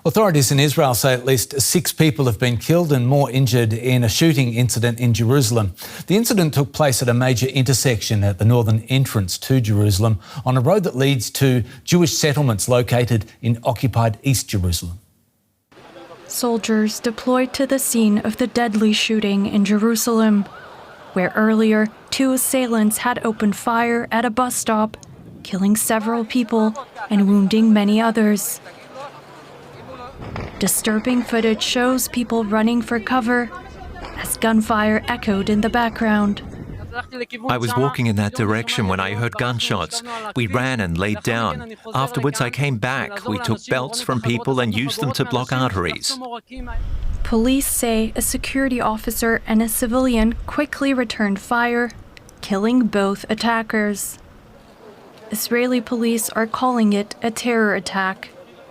Authorities in Israel say at least 6 people have been killed and more injured in a shooting incident in Jerusalem. The incident took place at a major intersection at the northern entrance to Jerusalem on a road that leads to Jewish settlements located in occupied East Jerusalem. Soldiers deployed to the scene of the deadly shooting in Jerusalem, where earlier 2 assailants had opened fire at a bus stop, killing several people and wounding many others. Disturbing footage shows people running for cover as gunfire echoed in the background. I was walking in that direction when I heard gunshots. We ran and laid down. Afterwards, I came back. We took belts from people and used them to block arteries. Police say a security officer and a civilian quickly returned fire, killing both attackers. Israeli police are calling it a terror attack.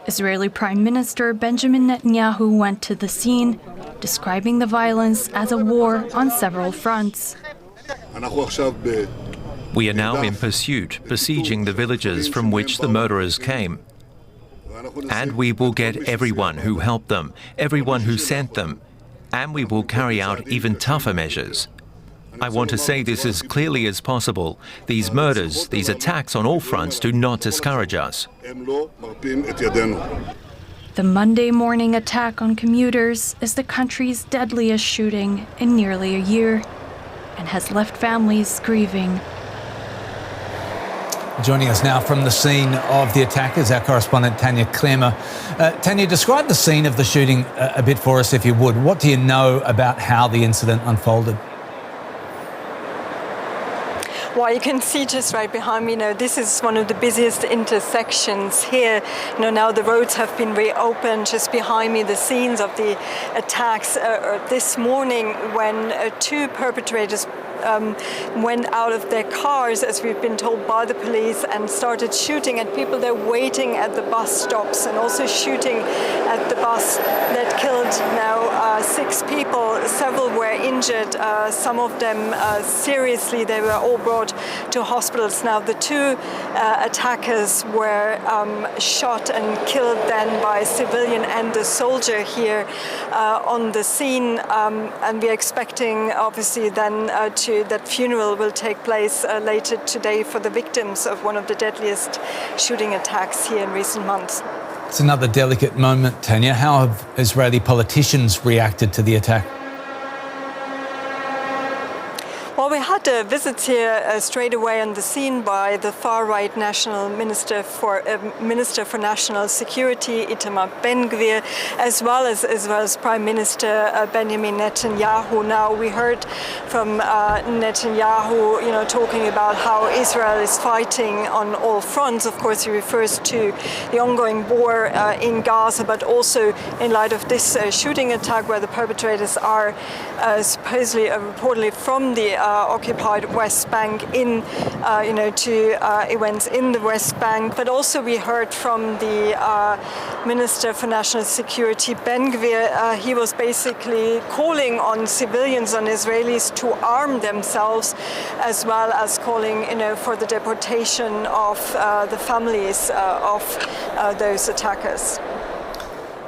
Israeli Prime Minister Benjamin Netanyahu went to the scene, describing the violence as a war on several fronts. We are now in pursuit, besieging the villages from which the murderers came. And we will get everyone who helped them, everyone who sent them, and we will carry out even tougher measures. I want to say this as clearly as possible. These murders, these attacks on all fronts do not discourage us. The Monday morning attack on commuters is the country's deadliest shooting in nearly a year and has left families grieving. Joining us now from the scene of the attack is our correspondent Tanya Clemmer. Tanya, describe the scene of the shooting a bit for us if you would. What do you know about how the incident unfolded? Well, you can see just right behind me, this is one of the busiest intersections here. Now the roads have been reopened. Just behind me, the scenes of the attacks this morning when 2 perpetrators went out of their cars, as we've been told by the police, and started shooting at people they're waiting at the bus stops, and also shooting at the bus that killed now 6 people. Several were injured, some of them seriously. They were all brought to hospitals. Now the 2 attackers were shot and killed then by a civilian and the soldier here on the scene, and we're expecting obviously then that funeral will take place later today for the victims of one of the deadliest shooting attacks here in recent months. It's another delicate moment, Tanya. How have Israeli politicians reacted to the attack? Well, we had visits here straight away on the scene by the far-right National Minister for National Security, Itamar Ben-Gvir, as well as Israel's Prime Minister Benjamin Netanyahu. Now, we heard from Netanyahu, talking about how Israel is fighting on all fronts. Of course, he refers to the ongoing war in Gaza, but also in light of this shooting attack where the perpetrators are supposedly, reportedly from the occupied West Bank to events in the West Bank. But also we heard from the Minister for National Security, Ben-Gvir. He was basically calling on civilians, on Israelis, to arm themselves, as well as calling for the deportation of the families of those attackers.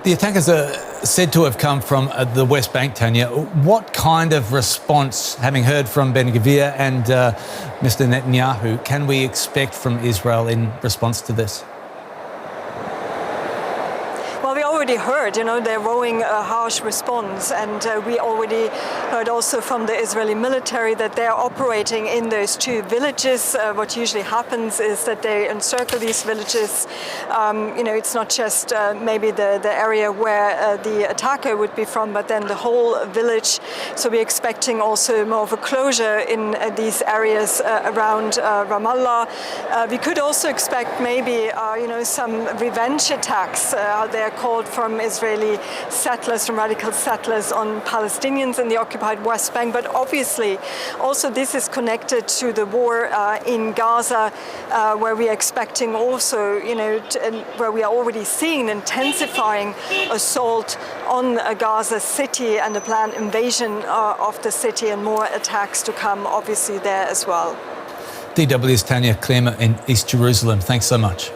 The attackers are said to have come from the West Bank, Tanya. What kind of response, having heard from Ben-Gvir and Mr. Netanyahu, can we expect from Israel in response to this? Well, we already heard, they're vowing a harsh response, and we already heard also from the Israeli military that they're operating in those 2 villages. What usually happens is that they encircle these villages. It's not just maybe the area where the attacker would be from, but then the whole village. So we're expecting also more of a closure in these areas around Ramallah. We could also expect maybe, some revenge attacks. They're called from Israeli settlers, from radical settlers on Palestinians in the occupied West Bank. But obviously, also this is connected to the war in Gaza, where we are expecting also, where we are already seeing intensifying assault on Gaza City and the planned invasion of the city, and more attacks to come, obviously, there as well. DW's Tanya Clemmer in East Jerusalem. Thanks so much.